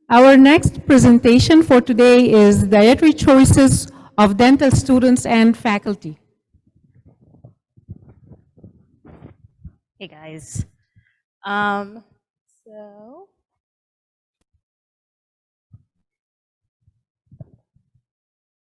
Our next presentation for today is Dietary Choices of Dental Students and Faculty. Hey guys. So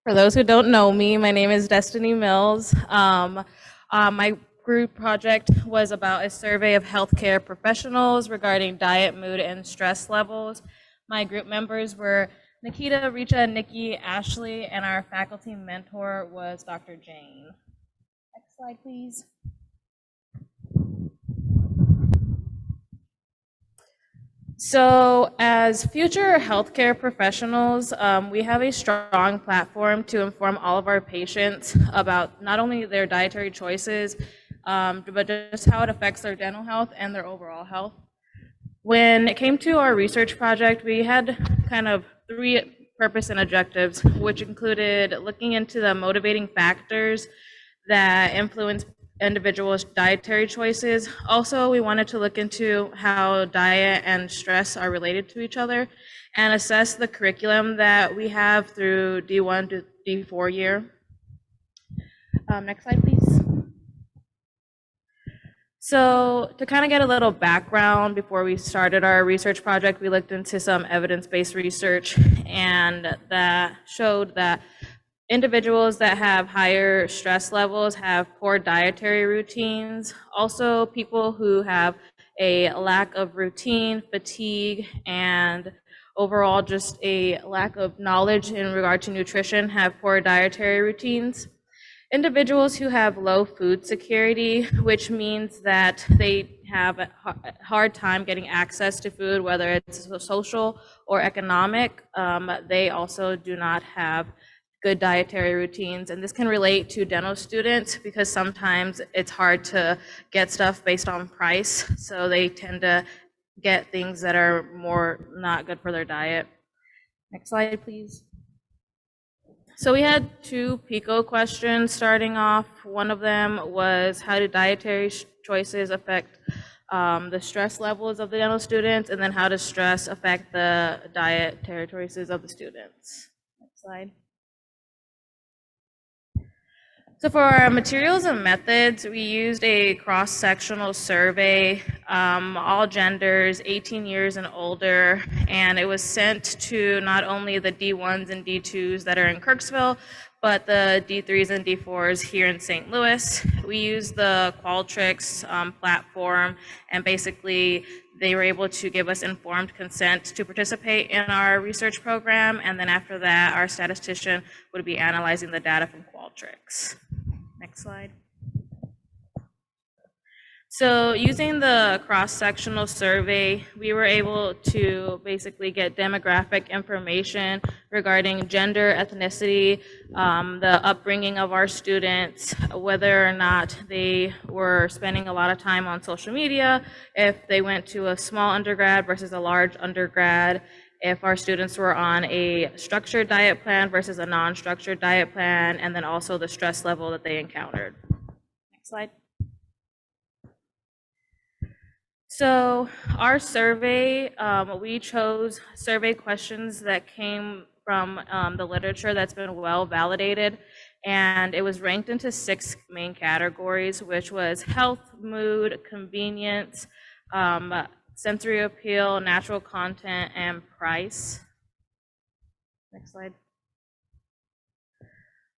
for those who don't know me, my name is Destiny Mills. My group project was about a survey of healthcare professionals regarding diet, mood, and stress levels. My group members were Nikita, Richa, Nikki, Ashley, and our faculty mentor was Dr. Jane. Next slide, please. So as future healthcare professionals, we have a strong platform to inform all of our patients about not only their dietary choices, but just how it affects their dental health and their overall health. When it came to our research project, we had kind of three purpose and objectives, which included looking into the motivating factors that influence individuals' dietary choices. Also, we wanted to look into how diet and stress are related to each other and assess the curriculum that we have through D1 to D4 year. Next slide, please. So to kind of get a little background before we started our research project, we looked into some evidence-based research, and that showed that individuals that have higher stress levels have poor dietary routines. Also, people who have a lack of routine, fatigue, and overall just a lack of knowledge in regard to nutrition have poor dietary routines. Individuals who have low food security, which means that they have a hard time getting access to food, whether it's social or economic, they also do not have good dietary routines. And this can relate to dental students because sometimes it's hard to get stuff based on price. So they tend to get things that are more not good for their diet. Next slide, please. So we had two PICO questions starting off. One of them was, how do dietary choices affect the stress levels of the dental students? And then how does stress affect the dietary choices of the students? Next slide. So for our materials and methods, we used a cross-sectional survey, all genders, 18 years and older, and it was sent to not only the D1s and D2s that are in Kirksville, but the D3s and D4s here in St. Louis. We used the Qualtrics platform, and basically they were able to give us informed consent to participate in our research program, and then after that, our statistician would be analyzing the data from Qualtrics. Next slide. So using the cross-sectional survey, we were able to basically get demographic information regarding gender, ethnicity, the upbringing of our students, whether or not they were spending a lot of time on social media, if they went to a small undergrad versus a large undergrad, if our students were on a structured diet plan versus a non-structured diet plan, and then also the stress level that they encountered. Next slide. So our survey, we chose survey questions that came from the literature that's been well validated, and it was ranked into 6 main categories, which was health, mood, convenience, sensory appeal, natural content, and price. Next slide.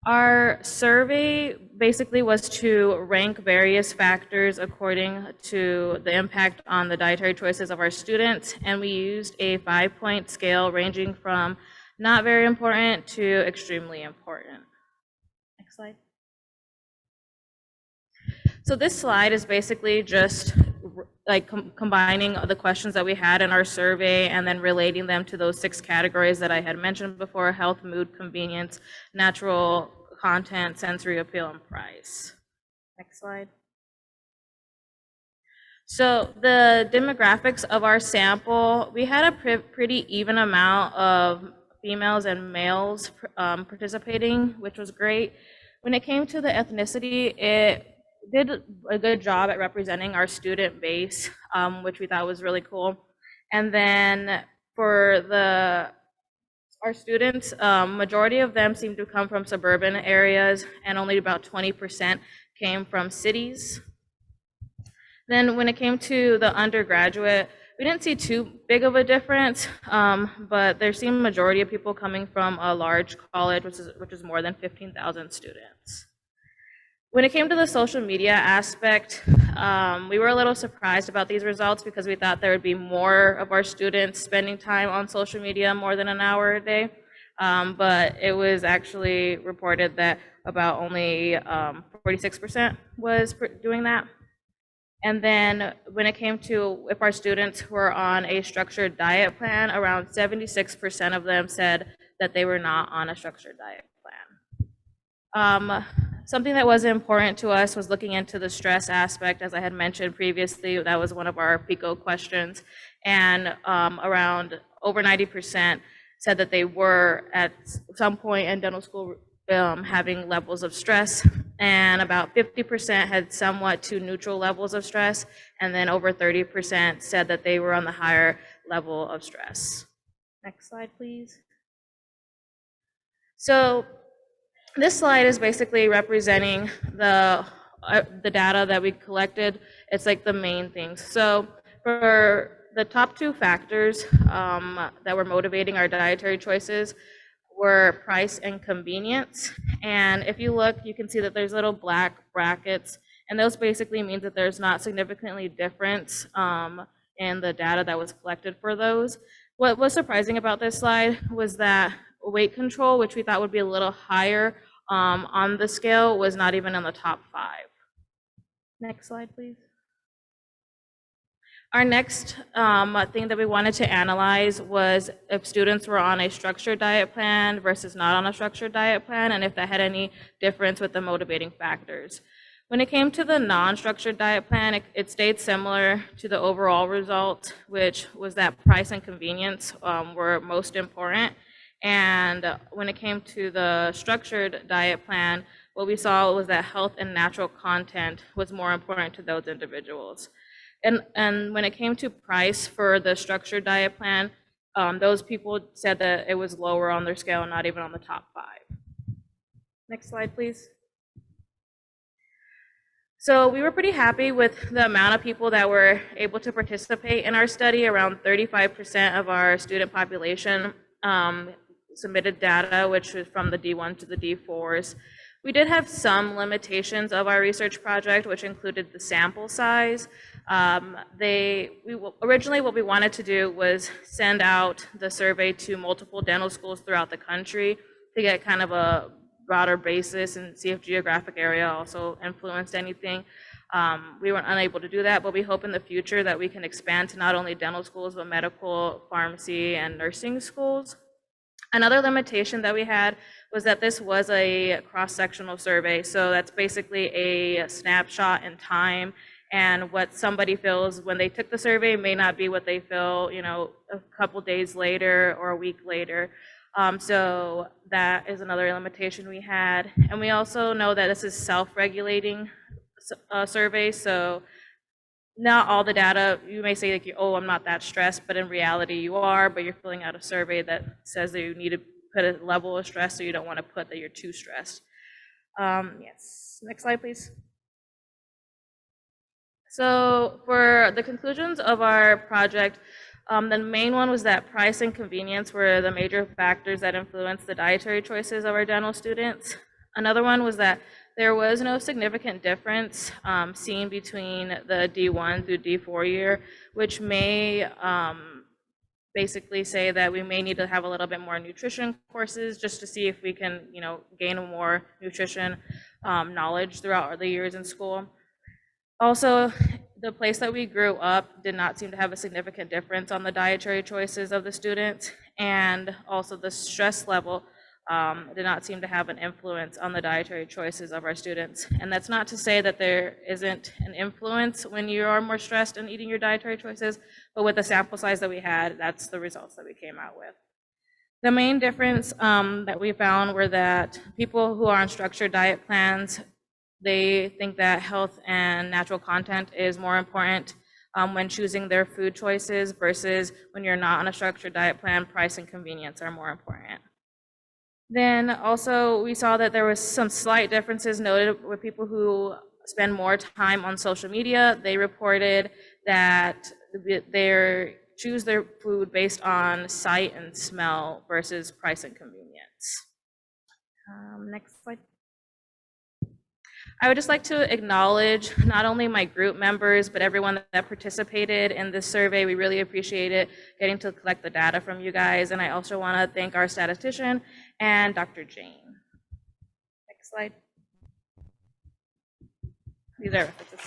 Our survey basically was to rank various factors according to the impact on the dietary choices of our students, and we used a 5-point scale ranging from not very important to extremely important. Next slide. So this slide is basically just like combining the questions that we had in our survey and then relating them to those 6 categories that I had mentioned before: health, mood, convenience, natural content, sensory appeal, and price. Next slide. So the demographics of our sample, we had a pretty even amount of females and males participating, which was great. When it came to the ethnicity, it did a good job at representing our student base, which we thought was really cool. And then for our students, majority of them seem to come from suburban areas, and only about 20% came from cities. Then when it came to the undergraduate, we didn't see too big of a difference, but there seemed majority of people coming from a large college, which is more than 15,000 students. When it came to the social media aspect, we were a little surprised about these results because we thought there would be more of our students spending time on social media more than an hour a day. But it was actually reported that about only 46% was doing that. And then when it came to if our students were on a structured diet plan, around 76% of them said that they were not on a structured diet plan. Something that was important to us was looking into the stress aspect. As I had mentioned previously, that was one of our PICO questions. And around over 90% said that they were at some point in dental school having levels of stress. And about 50% had somewhat to neutral levels of stress. And then over 30% said that they were on the higher level of stress. Next slide, please. So this slide is basically representing the data that we collected. It's like the main things. So for the top two factors that were motivating our dietary choices were price and convenience. And if you look, you can see that there's little black brackets, and those basically means that there's not significantly difference in the data that was collected for those. What was surprising about this slide was that weight control, which we thought would be a little higher on the scale, was not even in the top 5. Next slide, please. Our next thing that we wanted to analyze was if students were on a structured diet plan versus not on a structured diet plan, and if that had any difference with the motivating factors. When it came to the non-structured diet plan, it stayed similar to the overall result, which was that price and convenience were most important. And when it came to the structured diet plan, what we saw was that health and natural content was more important to those individuals. And when it came to price for the structured diet plan, those people said that it was lower on their scale, not even on the top 5. Next slide, please. So we were pretty happy with the amount of people that were able to participate in our study. Around 35% of our student population submitted data, which was from the D1 to the D4s. We did have some limitations of our research project, which included the sample size. Originally what we wanted to do was send out the survey to multiple dental schools throughout the country to get kind of a broader basis and see if geographic area also influenced anything. We weren't unable to do that, but we hope in the future that we can expand to not only dental schools, but medical, pharmacy, and nursing schools. Another limitation that we had was that this was a cross-sectional survey. So that's basically a snapshot in time, and what somebody feels when they took the survey may not be what they feel, a couple days later or a week later. So that is another limitation we had. And we also know that this is self-regulating survey. So not all the data, you may say like, oh, I'm not that stressed, but in reality you are, but you're filling out a survey that says that you need to put a level of stress, so you don't want to put that you're too stressed. Yes, next slide, please. So for the conclusions of our project, the main one was that price and convenience were the major factors that influenced the dietary choices of our dental students. Another one was that there was no significant difference seen between the D1 through D4 year, which may basically say that we may need to have a little bit more nutrition courses just to see if we can, gain more nutrition knowledge throughout the years in school. Also, the place that we grew up did not seem to have a significant difference on the dietary choices of the students, and also the stress level did not seem to have an influence on the dietary choices of our students. And that's not to say that there isn't an influence when you are more stressed in eating your dietary choices, but with the sample size that we had, that's the results that we came out with. The main difference that we found were that people who are on structured diet plans, they think that health and natural content is more important. when choosing their food choices versus when you're not on a structured diet plan, price and convenience are more important. Then also we saw that there was some slight differences noted with people who spend more time on social media. They reported that they choose their food based on sight and smell versus price and convenience. Next slide. I would just like to acknowledge not only my group members, but everyone that participated in this survey. We really appreciate it, getting to collect the data from you guys. And I also want to thank our statistician and Dr. Jane. Next slide. These are references.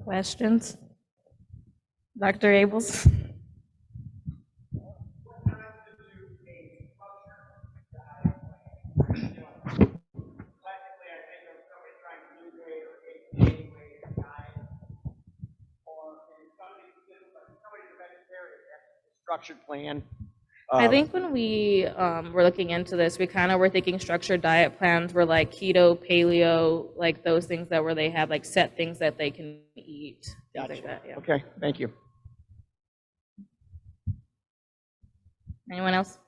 Questions? Dr. Abels? Structured plan. I think when we were looking into this, we kind of were thinking structured diet plans were like keto, paleo, like those things that where they have like set things that they can eat. Gotcha. Like that, yeah. Okay, thank you. Anyone else?